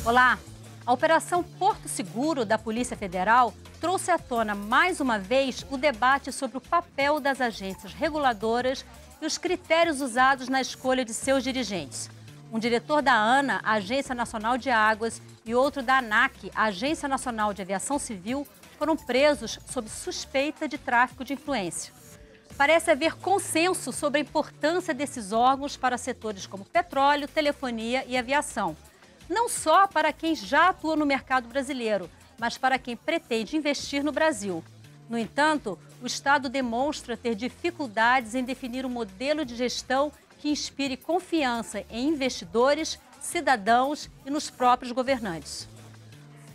Olá! A Operação Porto Seguro da Polícia Federal trouxe à tona mais uma vez o debate sobre o papel das agências reguladoras e os critérios usados na escolha de seus dirigentes. Um diretor da ANA, a Agência Nacional de Águas, e outro da ANAC, a Agência Nacional de Aviação Civil, foram presos sob suspeita de tráfico de influência. Parece haver consenso sobre a importância desses órgãos para setores como petróleo, telefonia e aviação. Não só para quem já atua no mercado brasileiro, mas para quem pretende investir no Brasil. No entanto, o Estado demonstra ter dificuldades em definir um modelo de gestão que inspire confiança em investidores, cidadãos e nos próprios governantes.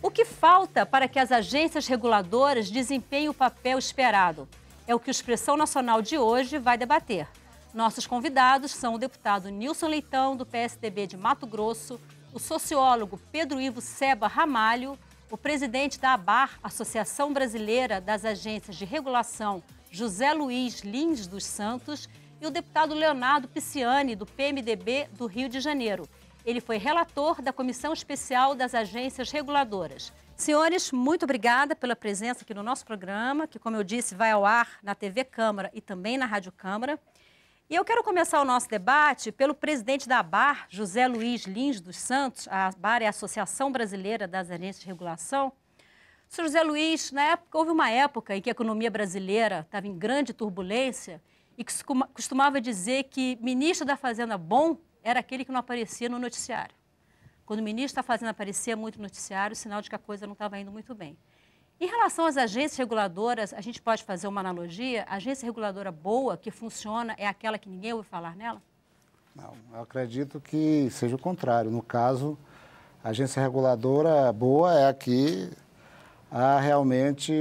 O que falta para que as agências reguladoras desempenhem o papel esperado? É o que o Expressão Nacional de hoje vai debater. Nossos convidados são o deputado Nilson Leitão, do PSDB de Mato Grosso, o sociólogo Pedro Ivo Seba Ramalho, o presidente da ABAR, Associação Brasileira das Agências de Regulação, José Luiz Lins dos Santos, e o deputado Leonardo Pisciani, do PMDB do Rio de Janeiro. Ele foi relator da Comissão Especial das Agências Reguladoras. Senhores, muito obrigada pela presença aqui no nosso programa, que, como eu disse, vai ao ar na TV Câmara e também na Rádio Câmara. E eu quero começar o nosso debate pelo presidente da ABAR, José Luiz Lins dos Santos. A ABAR é a Associação Brasileira das Agências de Regulação. Senhor José Luiz, houve uma época em que a economia brasileira estava em grande turbulência e que se costumava dizer que ministro da Fazenda bom era aquele que não aparecia no noticiário. Quando o ministro da Fazenda aparecia muito no noticiário, sinal de que a coisa não estava indo muito bem. Em relação às agências reguladoras, a gente pode fazer uma analogia? A agência reguladora boa, que funciona, é aquela que ninguém ouve falar nela? Não, eu acredito que seja o contrário. No caso, a agência reguladora boa é a que há realmente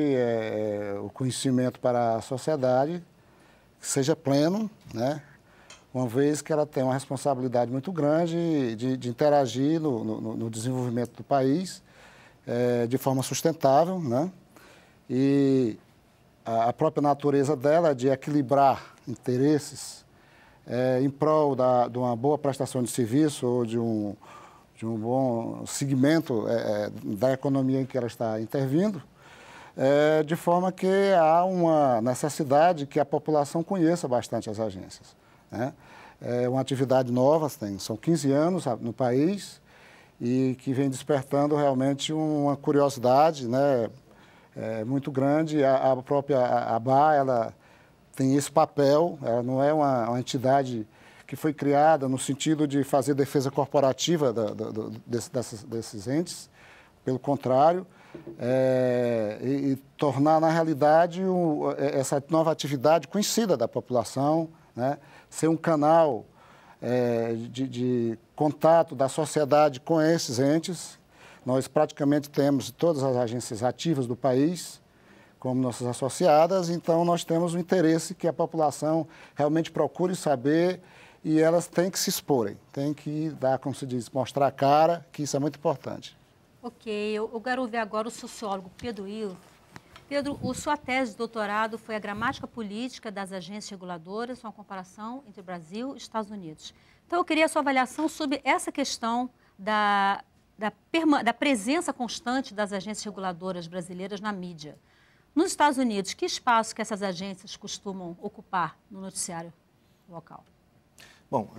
o conhecimento para a sociedade, que seja pleno, né? Uma vez que ela tem uma responsabilidade muito grande de interagir no desenvolvimento do país de forma sustentável, né? E a própria natureza dela é de equilibrar interesses em prol de uma boa prestação de serviço ou de um bom segmento da economia em que ela está intervindo, de forma que há uma necessidade que a população conheça bastante as agências, né? É uma atividade nova, são 15 anos no país e que vem despertando realmente uma curiosidade, né, muito grande. A própria ABAR, ela tem esse papel, ela não é uma entidade que foi criada no sentido de fazer defesa corporativa desses entes, pelo contrário, e tornar, na realidade, essa nova atividade conhecida da população, né? Ser um canal de contato da sociedade com esses entes. Nós praticamente temos todas as agências ativas do país como nossas associadas, então nós temos o interesse que a população realmente procure saber e elas têm que se exporem, têm que dar, como se diz, mostrar a cara, que isso é muito importante. Ok, eu quero ouvir agora o sociólogo Pedro Ivo. Pedro, sua tese de doutorado foi a gramática política das agências reguladoras, uma comparação entre Brasil e Estados Unidos. Então, eu queria a sua avaliação sobre essa questão da presença constante das agências reguladoras brasileiras na mídia. Nos Estados Unidos, que espaço que essas agências costumam ocupar no noticiário local? Bom,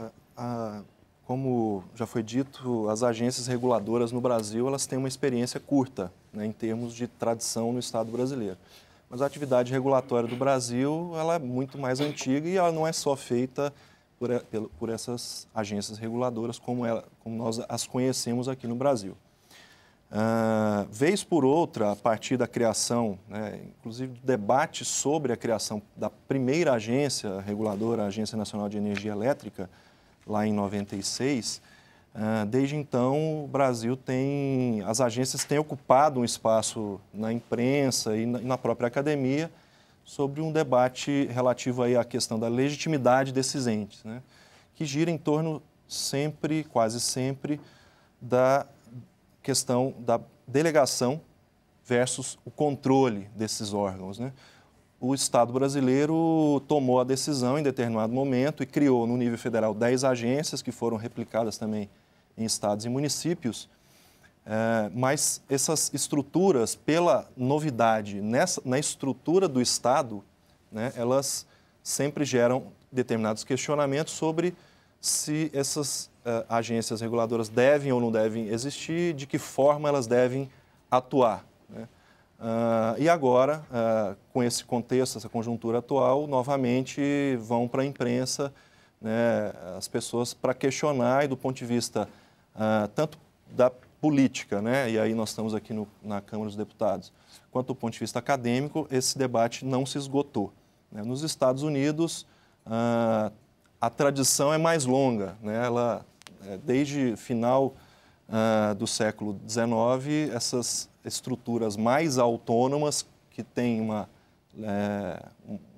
como já foi dito, as agências reguladoras no Brasil elas têm uma experiência curta, né, em termos de tradição no Estado brasileiro. Mas a atividade regulatória do Brasil ela é muito mais antiga e ela não é só feita por essas agências reguladoras como nós as conhecemos aqui no Brasil. Vez por outra, a partir da criação, né, inclusive do debate sobre a criação da primeira agência reguladora, a Agência Nacional de Energia Elétrica, lá em 96, desde então o Brasil as agências têm ocupado um espaço na imprensa e na própria academia sobre um debate relativo aí à questão da legitimidade desses entes, né, que gira em torno sempre, quase sempre, da questão da delegação versus o controle desses órgãos, né? O Estado brasileiro tomou a decisão em determinado momento e criou no nível federal 10 agências que foram replicadas também em estados e municípios Mas essas estruturas, pela novidade na estrutura do Estado, né, elas sempre geram determinados questionamentos sobre se essas agências reguladoras devem ou não devem existir, de que forma elas devem atuar, né? E agora, com esse contexto, essa conjuntura atual, novamente vão para a imprensa, né, as pessoas para questionar, e do ponto de vista tanto da política, né, e aí nós estamos aqui na Câmara dos Deputados, quanto do ponto de vista acadêmico, esse debate não se esgotou, né? Nos Estados Unidos, a tradição é mais longa, né? Desde final do século XIX, essas estruturas mais autônomas, que têm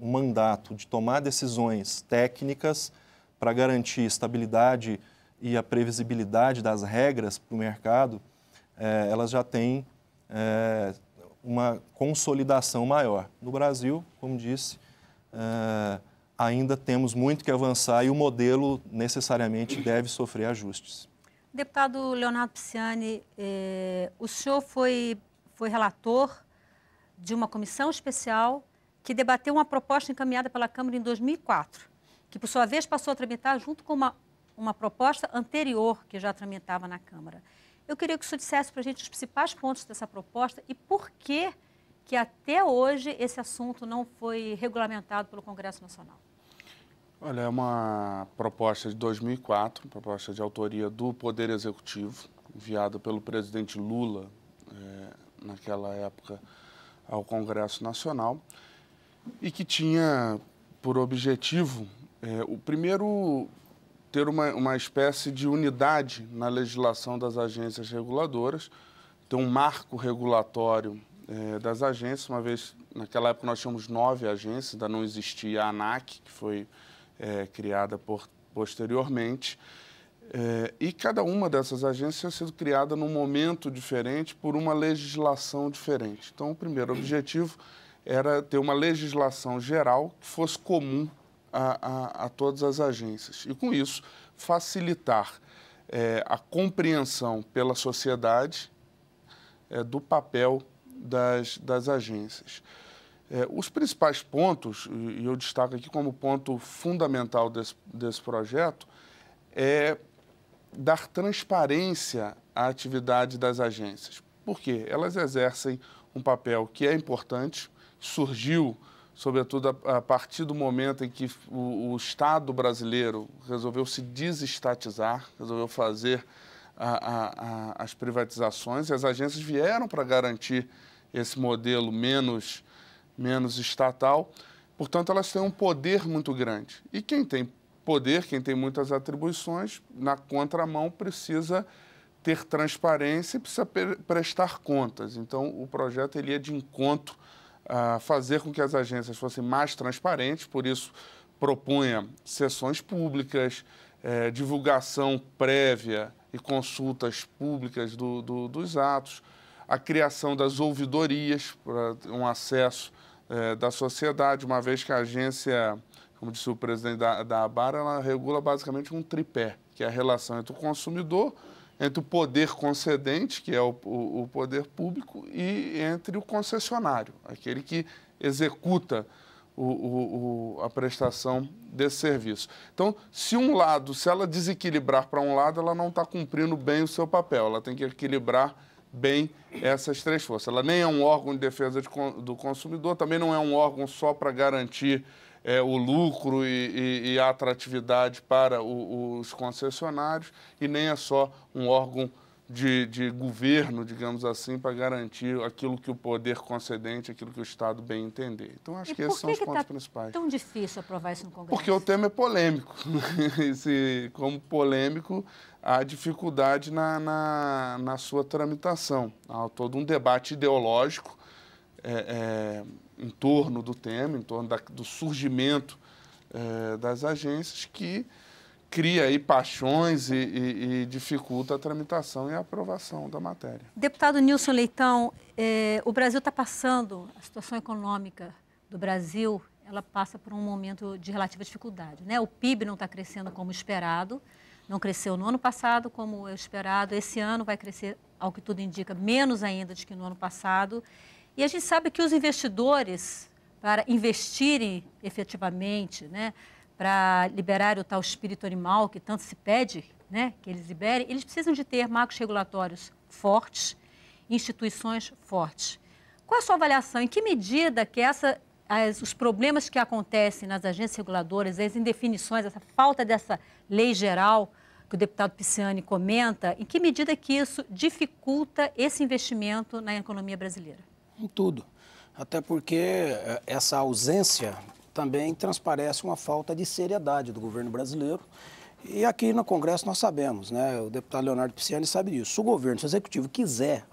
um mandato de tomar decisões técnicas para garantir estabilidade e a previsibilidade das regras para o mercado, elas já têm uma consolidação maior. No Brasil, como disse, ainda temos muito que avançar e o modelo necessariamente deve sofrer ajustes. Deputado Leonardo Pisciani, o senhor foi relator de uma comissão especial que debateu uma proposta encaminhada pela Câmara em 2004, que, por sua vez, passou a tramitar junto com uma proposta anterior que já tramitava na Câmara. Eu queria que o senhor dissesse para a gente os principais pontos dessa proposta e por que até hoje esse assunto não foi regulamentado pelo Congresso Nacional. Olha, é uma proposta de 2004, proposta de autoria do Poder Executivo, enviada pelo presidente Lula, naquela época, ao Congresso Nacional, e que tinha por objetivo, o primeiro, ter uma espécie de unidade na legislação das agências reguladoras, ter um marco regulatório das agências, uma vez, naquela época nós tínhamos 9 agências, ainda não existia a ANAC, que foi criada posteriormente, e cada uma dessas agências tinha sido criada num momento diferente por uma legislação diferente. Então, o primeiro objetivo era ter uma legislação geral que fosse comum a todas as agências. E, com isso, facilitar a compreensão pela sociedade do papel das agências. Os principais pontos, e eu destaco aqui como ponto fundamental desse projeto, é dar transparência à atividade das agências. Por quê? Elas exercem um papel que é importante, surgiu, sobretudo, a partir do momento em que o Estado brasileiro resolveu se desestatizar, resolveu fazer as privatizações, e as agências vieram para garantir esse modelo menos estatal. Portanto, elas têm um poder muito grande. E quem tem poder, quem tem muitas atribuições, na contramão precisa ter transparência e precisa prestar contas. Então, o projeto ele ia de encontro a fazer com que as agências fossem mais transparentes, por isso propunha sessões públicas, divulgação prévia e consultas públicas dos atos, a criação das ouvidorias para um acesso da sociedade, uma vez que a agência, como disse o presidente da ABAR, ela regula basicamente um tripé, que é a relação entre o consumidor, entre o poder concedente, que é o poder público, e entre o concessionário, aquele que executa a prestação desse serviço. Então, se ela desequilibrar para um lado, ela não está cumprindo bem o seu papel, ela tem que equilibrar bem essas três forças. Ela nem é um órgão de defesa do consumidor, também não é um órgão só para garantir o lucro e a atratividade para os concessionários, e nem é só um órgão de governo, digamos assim, para garantir aquilo que o poder concedente, aquilo que o Estado bem entender. Então, acho que esses são os pontos principais. É tão difícil aprovar isso no Congresso? Porque o tema é polêmico. E, como polêmico, há dificuldade na sua tramitação. Há todo um debate ideológico em torno do tema, em torno do surgimento das agências, que cria aí paixões e dificulta a tramitação e a aprovação da matéria. Deputado Nilson Leitão, o Brasil está passando, a situação econômica do Brasil, ela passa por um momento de relativa dificuldade, né? O PIB não está crescendo como esperado, Não cresceu no ano passado, como eu esperado. Esse ano vai crescer, ao que tudo indica, menos ainda do que no ano passado. E a gente sabe que os investidores, para investirem efetivamente, né, para liberar o tal espírito animal que tanto se pede, né, que eles liberem, eles precisam de ter marcos regulatórios fortes, instituições fortes. Qual a sua avaliação? Em que medida que os problemas que acontecem nas agências reguladoras, as indefinições, essa falta dessa lei geral que o deputado Pisciani comenta, em que medida que isso dificulta esse investimento na economia brasileira? Em tudo. Até porque essa ausência também transparece uma falta de seriedade do governo brasileiro. E aqui no Congresso nós sabemos, né? O deputado Leonardo Pisciani sabe disso. Se o governo, se o executivo quiser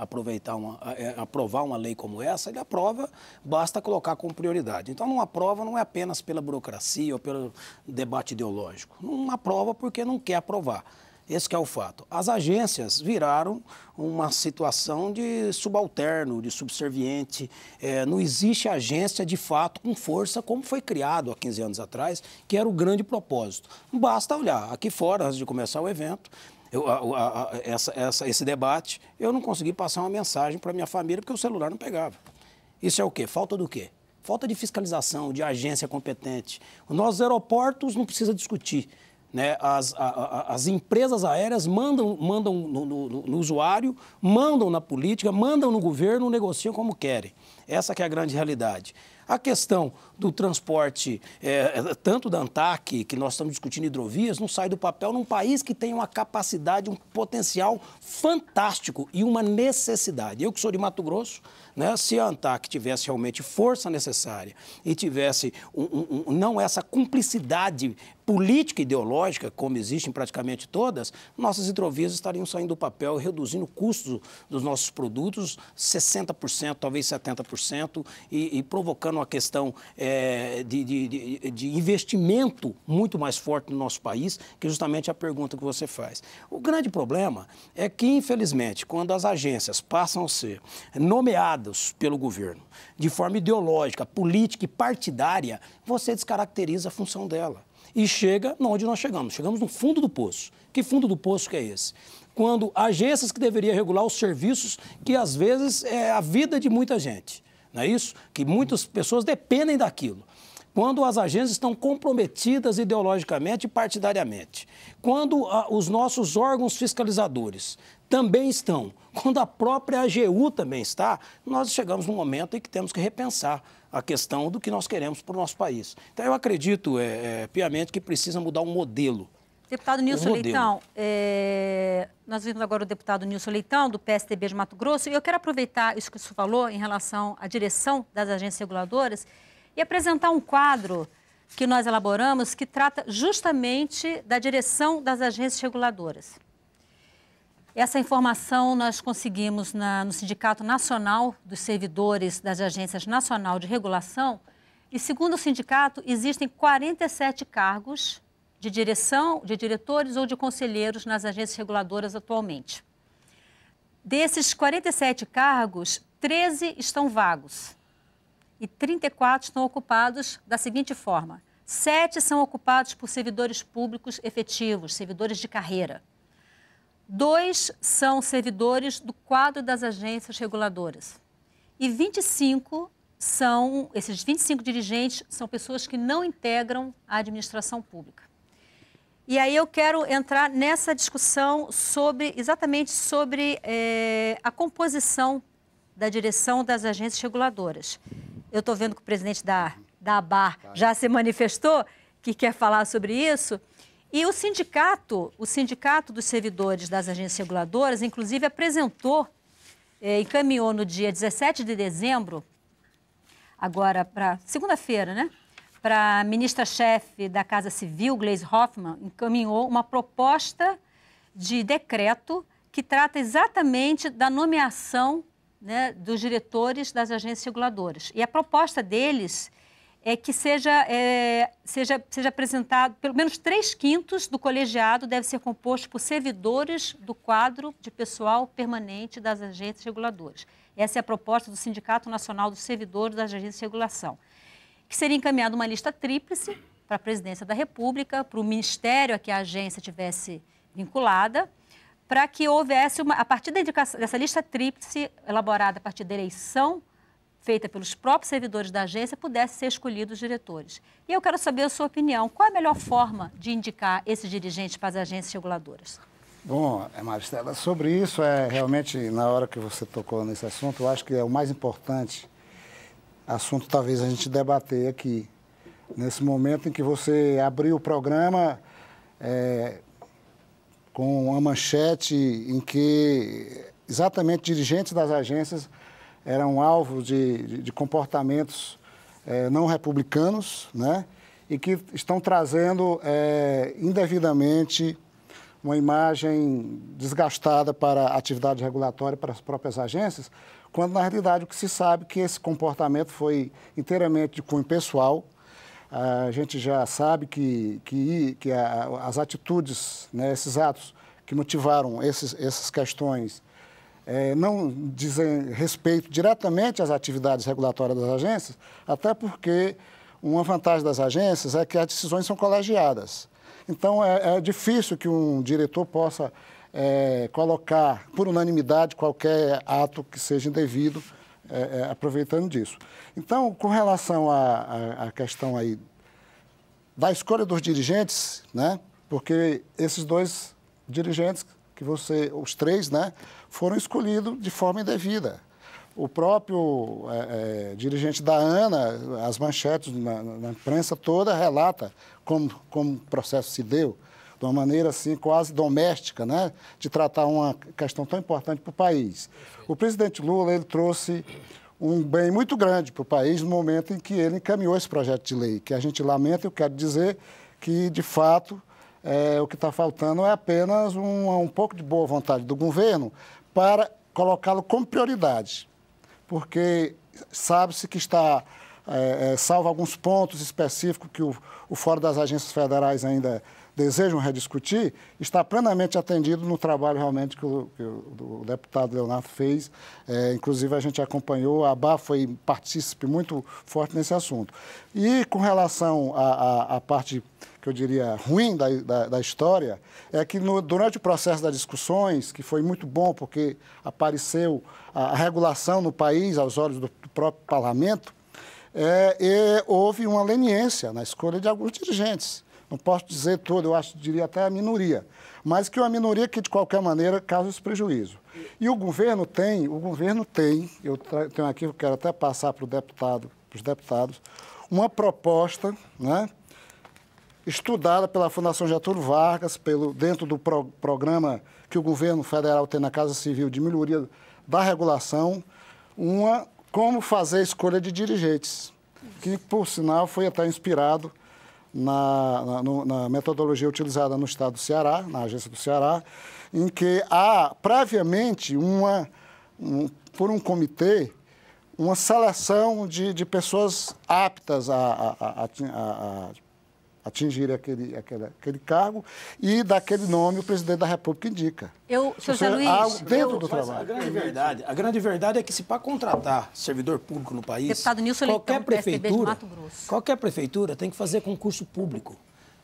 aprovar uma lei como essa, ele aprova, basta colocar como prioridade. Então não aprova não é apenas pela burocracia ou pelo debate ideológico. Não aprova porque não quer aprovar. Esse que é o fato. As agências viraram uma situação de subalterno, de subserviente. Não existe agência, de fato, com força, como foi criado há 15 anos atrás, que era o grande propósito. Basta olhar. Aqui fora, antes de começar o evento, esse debate, eu não consegui passar uma mensagem para minha família porque o celular não pegava. Isso é o quê? Falta do quê? Falta de fiscalização, de agência competente. Os nossos aeroportos não precisa discutir. Né? As empresas aéreas mandam no usuário, mandam na política, mandam no governo, negociam como querem. Essa que é a grande realidade. A questão do transporte, tanto da ANTAQ, que nós estamos discutindo hidrovias, não sai do papel num país que tem uma capacidade, um potencial fantástico e uma necessidade. Eu que sou de Mato Grosso, né, se a ANTAQ tivesse realmente força necessária e tivesse não essa cumplicidade política e ideológica, como existe em praticamente todas, nossas hidrovias estariam saindo do papel, reduzindo o custo dos nossos produtos 60%, talvez 70%, e provocando uma questão de investimento muito mais forte no nosso país, que é justamente a pergunta que você faz. O grande problema é que, infelizmente, quando as agências passam a ser nomeadas pelo governo de forma ideológica, política e partidária, você descaracteriza a função dela. E chega onde nós chegamos. Chegamos no fundo do poço. Que fundo do poço que é esse? Quando agências que deveriam regular os serviços que, às vezes, é a vida de muita gente. Não é isso? Que muitas pessoas dependem daquilo. Quando as agências estão comprometidas ideologicamente e partidariamente. Quando os nossos órgãos fiscalizadores também estão. Quando a própria AGU também está, nós chegamos num momento em que temos que repensar a questão do que nós queremos para o nosso país. Então, eu acredito piamente que precisa mudar um modelo. Deputado Nilson Leitão, nós vimos agora o deputado Nilson Leitão, do PSDB de Mato Grosso, e eu quero aproveitar isso que o senhor falou em relação à direção das agências reguladoras e apresentar um quadro que nós elaboramos que trata justamente da direção das agências reguladoras. Essa informação nós conseguimos no Sindicato Nacional dos Servidores das Agências Nacional de Regulação e, segundo o sindicato, existem 47 cargos de direção, de diretores ou de conselheiros nas agências reguladoras atualmente. Desses 47 cargos, 13 estão vagos e 34 estão ocupados da seguinte forma: 7 são ocupados por servidores públicos efetivos, servidores de carreira. 2 são servidores do quadro das agências reguladoras. E esses 25 dirigentes são pessoas que não integram a administração pública. E aí eu quero entrar nessa discussão exatamente sobre a composição da direção das agências reguladoras. Eu estou vendo que o presidente da ABAR já se manifestou, que quer falar sobre isso. E o sindicato dos servidores das agências reguladoras, inclusive, encaminhou no dia 17 de dezembro, agora para segunda-feira, né? Para a ministra-chefe da Casa Civil, Gleisi Hoffmann, encaminhou uma proposta de decreto que trata exatamente da nomeação, né, dos diretores das agências reguladoras. E a proposta deles é que seja apresentado, pelo menos 3/5 do colegiado deve ser composto por servidores do quadro de pessoal permanente das agências reguladoras. Essa é a proposta do Sindicato Nacional dos Servidores das Agências de Regulação, que seria encaminhada uma lista tríplice para a Presidência da República, para o Ministério a que a agência tivesse vinculada, para que houvesse, a partir dessa lista tríplice, elaborada a partir da eleição feita pelos próprios servidores da agência, pudesse ser escolhidos os diretores. E eu quero saber a sua opinião. Qual a melhor forma de indicar esses dirigentes para as agências reguladoras? Bom, Maristela, sobre isso, realmente, na hora que você tocou nesse assunto, eu acho que é o mais importante assunto, talvez, a gente debater aqui. Nesse momento em que você abriu o programa com uma manchete em que exatamente dirigentes das agências eram alvos de comportamentos não republicanos, né? E que estão trazendo indevidamente uma imagem desgastada para a atividade regulatória para as próprias agências, quando, na realidade, o que se sabe é que esse comportamento foi inteiramente de cunho pessoal. A gente já sabe que as atitudes, né, esses atos que motivaram essas questões não dizem respeito diretamente às atividades regulatórias das agências, até porque uma vantagem das agências é que as decisões são colegiadas. Então, é difícil que um diretor possa colocar, por unanimidade, qualquer ato que seja indevido, aproveitando disso. Então, com relação à questão aí da escolha dos dirigentes, né, porque esses dois dirigentes, os três, né, foram escolhidos de forma indevida. O próprio dirigente da ANA, as manchetes na imprensa toda relata como o processo se deu, de uma maneira assim quase doméstica, né, de tratar uma questão tão importante para o país. O presidente Lula, ele trouxe um bem muito grande para o país no momento em que ele encaminhou esse projeto de lei, que a gente lamenta. Eu quero dizer que, de fato, o que está faltando é apenas um pouco de boa vontade do governo para colocá-lo como prioridade, porque sabe-se que está, salvo alguns pontos específicos que o Fórum das Agências Federais ainda desejam rediscutir, está plenamente atendido no trabalho realmente que o deputado Leonardo fez. Inclusive, a gente acompanhou, a ABA foi partícipe muito forte nesse assunto. E com relação à parte que eu diria ruim da história, é que durante o processo das discussões, que foi muito bom porque apareceu a regulação no país aos olhos do próprio parlamento, houve uma leniência na escolha de alguns dirigentes. Não posso dizer todo, diria até a minoria, mas que uma minoria que, de qualquer maneira, causa esse prejuízo. E o governo tem, eu tenho aqui, eu quero até passar para os deputados, uma proposta, né, estudada pela Fundação Getúlio Vargas, dentro do programa que o governo federal tem na Casa Civil de melhoria da regulação, como fazer a escolha de dirigentes, que, por sinal, foi até inspirado na metodologia utilizada no estado do Ceará, na agência do Ceará, em que há previamente, por um comitê, uma seleção de pessoas aptas a atingir aquele cargo e daquele nome o presidente da República indica. Seu José Luiz, dentro do trabalho. A grande verdade é que se para contratar servidor público no país, deputado Nilson Leitão, PSDB de Mato Grosso, qualquer prefeitura tem que fazer concurso público.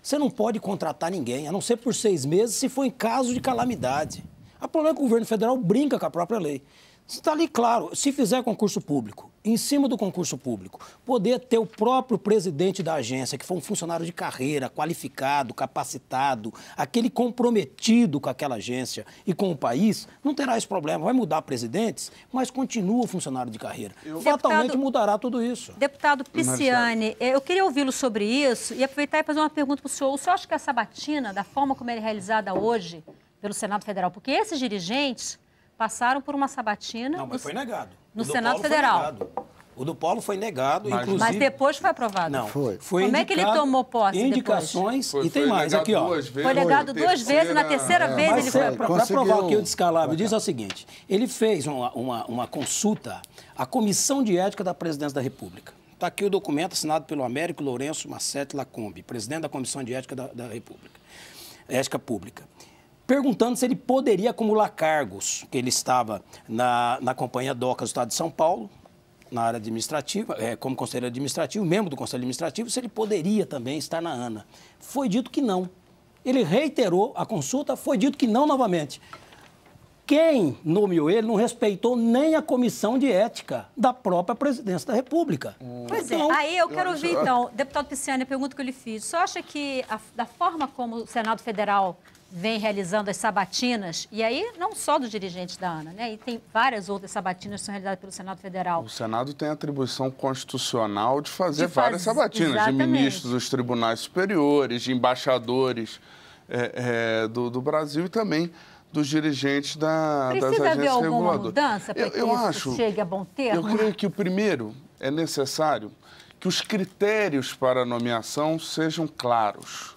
Você não pode contratar ninguém, a não ser por 6 meses, se for em caso de calamidade. O problema é que o governo federal brinca com a própria lei. Está ali claro, se fizer concurso público, em cima do concurso público, poder ter o próprio presidente da agência, que for um funcionário de carreira, qualificado, capacitado, aquele comprometido com aquela agência e com o país, não terá esse problema. Vai mudar presidentes, mas continua funcionário de carreira. Fatalmente mudará tudo isso. Deputado Pisciani, eu queria ouvi-lo sobre isso e aproveitar e fazer uma pergunta para o senhor. O senhor acha que a sabatina, da forma como ela é realizada hoje pelo Senado Federal, porque esses dirigentes passaram por uma sabatina... Não, mas foi negado. No Senado Federal. O do Polo foi negado, inclusive... Mas depois foi aprovado. Não, foi. Como é que ele tomou posse indicações e tem mais aqui, ó. Foi negado 2 vezes, na terceira vez ele foi aprovado. Para provar que o descalabro diz o seguinte, ele fez uma consulta à Comissão de Ética da Presidência da República. Está aqui o documento assinado pelo Américo Lourenço Massetti Lacombe, presidente da Comissão de Ética da República, Ética Pública, perguntando se ele poderia acumular cargos, que ele estava na Companhia DOCA do Estado de São Paulo, na área administrativa, como conselheiro administrativo, membro do Conselho Administrativo, se ele poderia também estar na ANA. Foi dito que não. Ele reiterou a consulta, foi dito que não novamente. Quem nomeou ele não respeitou nem a comissão de ética da própria presidência da República. Pois é, aí eu quero ouvir, então, deputado Pisciani, a pergunta que eu lhe fiz. Você acha que, da forma como o Senado Federal vem realizando as sabatinas, e aí não só dos dirigentes da ANA, né? E tem várias outras sabatinas que são realizadas pelo Senado Federal. O Senado tem a atribuição constitucional de fazer várias sabatinas, exatamente, de ministros dos tribunais superiores, de embaixadores do Brasil e também dos dirigentes das agências reguladoras. Precisa haver alguma mudança para que isso chegue a bom termo? Eu creio que o primeiro é necessário que os critérios para a nomeação sejam claros.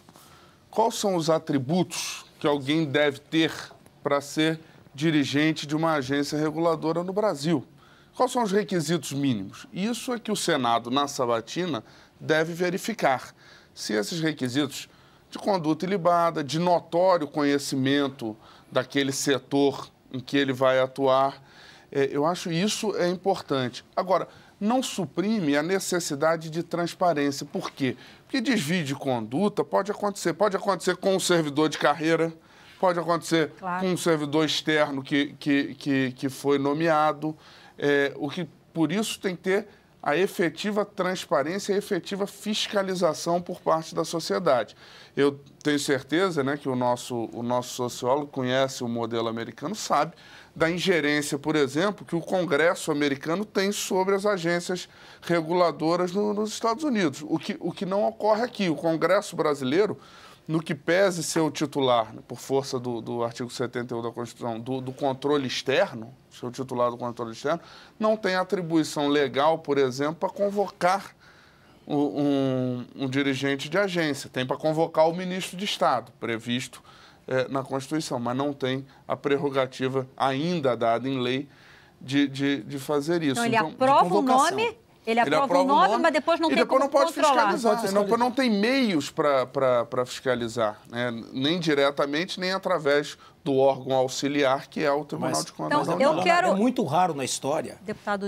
Quais são os atributos que alguém deve ter para ser dirigente de uma agência reguladora no Brasil? Quais são os requisitos mínimos? Isso é que o Senado, na sabatina, deve verificar. Se esses requisitos de conduta ilibada, de notório conhecimento daquele setor em que ele vai atuar, eu acho isso é importante. Agora, não suprime a necessidade de transparência. Por quê? Porque desvio de conduta pode acontecer. Pode acontecer com um servidor de carreira, pode acontecer com um servidor externo que foi nomeado. Por isso tem que ter a efetiva transparência e a efetiva fiscalização por parte da sociedade. Eu tenho certeza, né, que o nosso sociólogo conhece o modelo americano, sabe da ingerência, por exemplo, que o Congresso americano tem sobre as agências reguladoras nos Estados Unidos. O que não ocorre aqui. O Congresso brasileiro, no que pese ser o titular, né, por força do artigo 71 da Constituição, do controle externo, ser o titular do controle externo, não tem atribuição legal, por exemplo, para convocar um dirigente de agência. Tem para convocar o ministro de Estado, previsto na Constituição, mas não tem a prerrogativa ainda dada em lei de fazer isso. Então, ele aprova o nome... Ele aprova o nome, mas depois não tem como pode controlar. Fiscalizar. Não tem meios para fiscalizar, né? Nem diretamente, nem através do órgão auxiliar, que é o Tribunal de Contas. Então, eu quero... É muito raro na história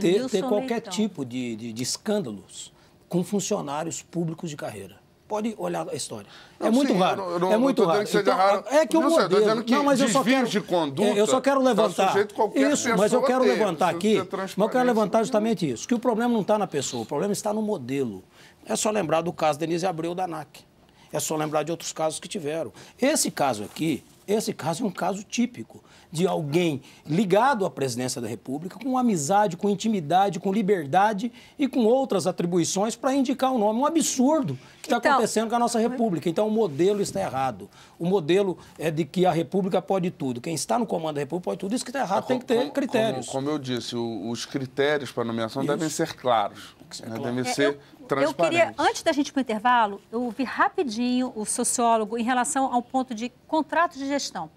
ter qualquer então. tipo de escândalos com funcionários públicos de carreira. Pode olhar a história. Não, é muito raro. É muito raro. Então, é que o modelo... Não, mas eu só quero levantar... Isso, mas eu quero levantar aqui... Mas eu quero levantar justamente isso. Que o problema não está na pessoa, o problema está no modelo. É só lembrar do caso Denise Abreu da ANAC. É só lembrar de outros casos que tiveram. Esse caso aqui, é um caso típico de alguém ligado à presidência da República, com amizade, com intimidade, com liberdade e com outras atribuições para indicar o nome. Um absurdo que está acontecendo com a nossa República. Então, o modelo está errado. O modelo é de que a República pode tudo. Quem está no comando da República pode tudo. Isso que está errado, tem que ter critérios. Como eu disse, os critérios para nomeação devem ser claros. Devem ser transparentes. Eu queria, antes da gente ir para o intervalo, eu ouvi rapidinho o sociólogo em relação ao ponto de contrato de gestão.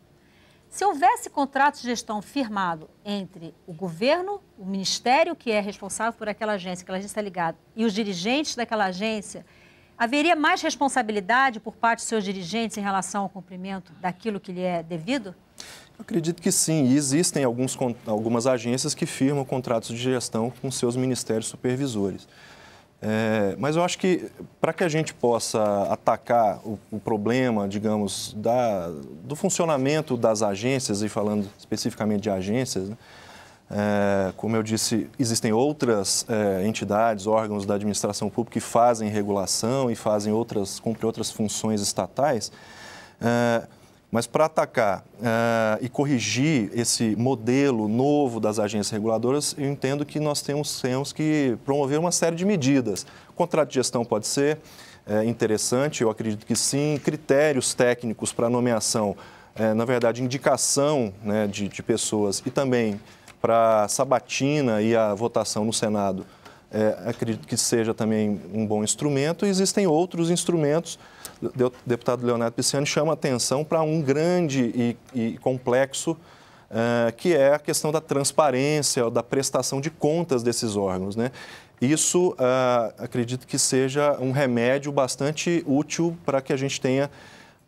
Se houvesse contrato de gestão firmado entre o governo, o ministério, que é responsável por aquela agência está ligada, e os dirigentes daquela agência, haveria mais responsabilidade por parte dos seus dirigentes em relação ao cumprimento daquilo que lhe é devido? Eu acredito que sim. E existem algumas agências que firmam contratos de gestão com seus ministérios supervisores. Mas eu acho que, para que a gente possa atacar o problema, digamos, do funcionamento das agências, e falando especificamente de agências, né, como eu disse, existem outras entidades, órgãos da administração pública que fazem regulação e cumprem outras funções estatais, mas para atacar e corrigir esse modelo novo das agências reguladoras, eu entendo que nós temos que promover uma série de medidas. O contrato de gestão pode ser interessante, eu acredito que sim. Critérios técnicos para nomeação, na verdade, indicação, né, de pessoas e também para a sabatina e a votação no Senado, acredito que seja também um bom instrumento. E existem outros instrumentos. O deputado Leonardo Pisciani chama a atenção para um grande e complexo, que é a questão da transparência, da prestação de contas desses órgãos, né? Isso, acredito que seja um remédio bastante útil para que a gente tenha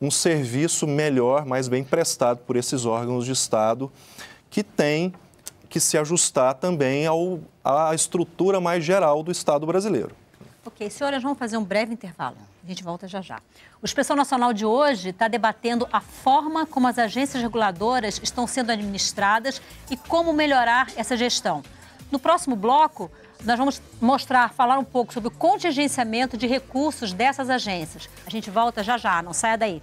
um serviço melhor, mais bem prestado por esses órgãos de Estado, que tem que se ajustar também à estrutura mais geral do Estado brasileiro. Ok, senhoras, vamos fazer um breve intervalo. A gente volta já já. O Expressão Nacional de hoje está debatendo a forma como as agências reguladoras estão sendo administradas e como melhorar essa gestão. No próximo bloco, nós vamos falar um pouco sobre o contingenciamento de recursos dessas agências. A gente volta já já, não saia daí.